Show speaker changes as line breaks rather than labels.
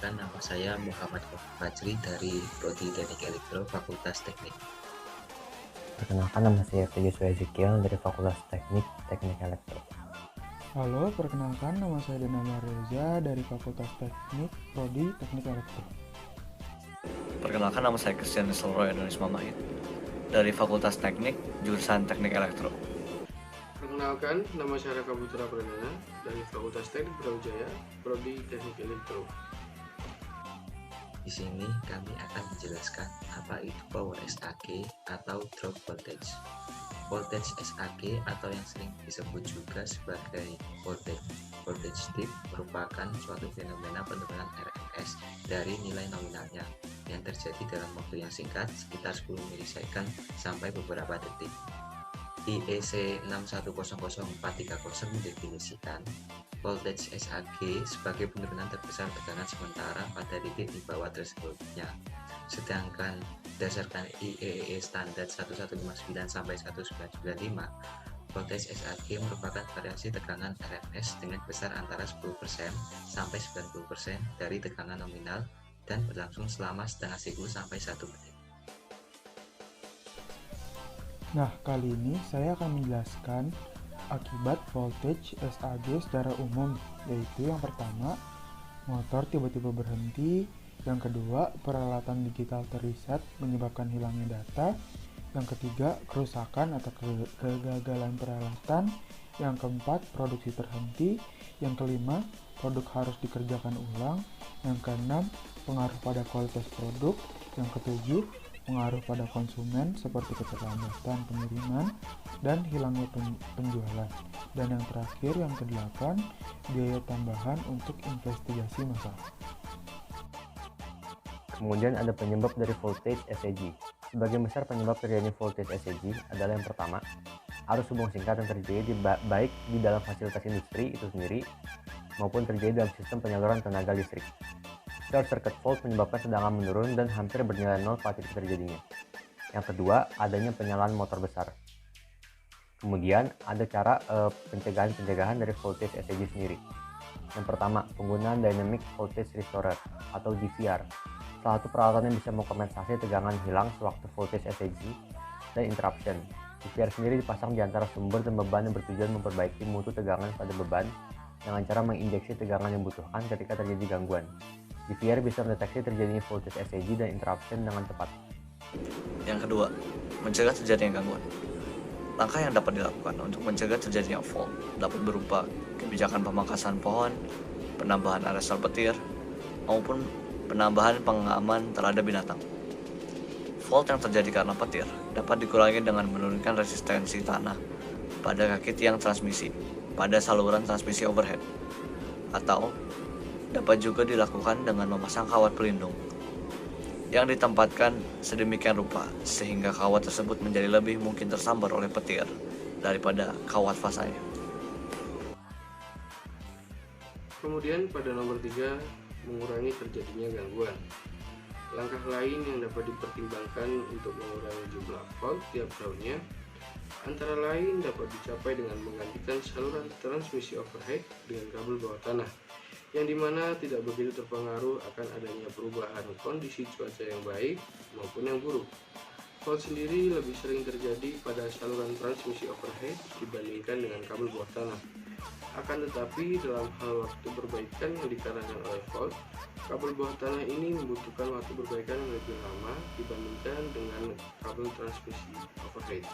Perkenalkan, nama saya Muhammad Fajri dari Prodi Teknik Elektro Fakultas Teknik.
Perkenalkan, nama saya Yusuf Ezekiel dari Fakultas Teknik Elektro.
Halo, perkenalkan nama saya Denama Reza dari Fakultas Teknik Prodi Teknik Elektro.
Perkenalkan, nama saya Christian Nistelrooy Adonis Mamahit dari Fakultas Teknik, jurusan Teknik Elektro.
Perkenalkan, nama saya Raka Putra Pradana dari Fakultas Teknik Brawijaya, Prodi Teknik Elektro.
Di sini kami akan menjelaskan apa itu power SAG atau drop voltage. Voltage SAG atau yang sering disebut juga sebagai voltage dip merupakan suatu fenomena penurunan RMS dari nilai nominalnya yang terjadi dalam waktu yang singkat sekitar 10 milisecond sampai beberapa detik. IEC 6100430 mendefinisikan voltage SAG sebagai penurunan terbesar tekanan sementara pada titik di bawah thresholdnya. Sedangkan berdasarkan IEEE standar 1159 sampai 1995, voltage SAG merupakan variasi tekanan RMS dengan besar antara 10% sampai 90% dari tekanan nominal dan berlangsung selama setengah siklus sampai 1 menit.
Nah, kali ini saya akan menjelaskan akibat voltage SAG secara umum, yaitu yang pertama, motor tiba-tiba berhenti, yang kedua, peralatan digital terreset menyebabkan hilangnya data, yang ketiga, kerusakan atau kegagalan peralatan, yang keempat, produksi terhenti, yang kelima, produk harus dikerjakan ulang, yang keenam, pengaruh pada kualitas produk, yang ketujuh, pengaruh pada konsumen seperti keterlambatan pengiriman dan hilangnya penjualan, dan yang terakhir yang kedelapan, biaya tambahan untuk investigasi masalah.
Kemudian ada penyebab dari voltage SAG. Sebagian besar penyebab terjadinya voltage SAG adalah yang pertama, arus hubung singkat yang terjadi baik di dalam fasilitas industri itu sendiri maupun terjadi dalam sistem penyaluran tenaga listrik. Short circuit fault menyebabkan tegangan menurun dan hampir bernilai nol pada titik terjadinya. Yang kedua, adanya penyalaan motor besar. Kemudian ada cara pencegahan dari voltage SAG sendiri. Yang pertama, penggunaan Dynamic Voltage Restorer atau DVR. Salah satu peralatan yang bisa mengkompensasi tegangan hilang sewaktu voltage SAG dan interruption. DVR sendiri dipasang di antara sumber dan beban yang bertujuan memperbaiki mutu tegangan pada beban dengan cara menginjeksi tegangan yang dibutuhkan ketika terjadi gangguan. DVR bisa mendeteksi terjadinya voltage SAG dan interruption dengan cepat.
Yang kedua, mencegah terjadinya gangguan. Langkah yang dapat dilakukan untuk mencegah terjadinya fault dapat berupa kebijakan pemangkasan pohon, penambahan aresal petir, maupun penambahan pengaman terhadap binatang. Fault yang terjadi karena petir dapat dikurangi dengan menurunkan resistensi tanah pada kaki tiang transmisi pada saluran transmisi overhead, atau dapat juga dilakukan dengan memasang kawat pelindung yang ditempatkan sedemikian rupa sehingga kawat tersebut menjadi lebih mungkin tersambar oleh petir daripada kawat fasanya.
Kemudian pada nomor 3, mengurangi terjadinya gangguan. Langkah lain yang dapat dipertimbangkan untuk mengurangi jumlah fault tiap tahunnya antara lain dapat dicapai dengan menggantikan saluran transmisi overhead dengan kabel bawah tanah, yang dimana tidak begitu terpengaruh akan adanya perubahan kondisi cuaca yang baik maupun yang buruk. Fault sendiri lebih sering terjadi pada saluran transmisi overhead dibandingkan dengan kabel bawah tanah. Akan tetapi dalam hal waktu perbaikan yang dikarenakan oleh fault, kabel bawah tanah ini membutuhkan waktu perbaikan yang lebih lama dibandingkan dengan kabel transmisi overhead.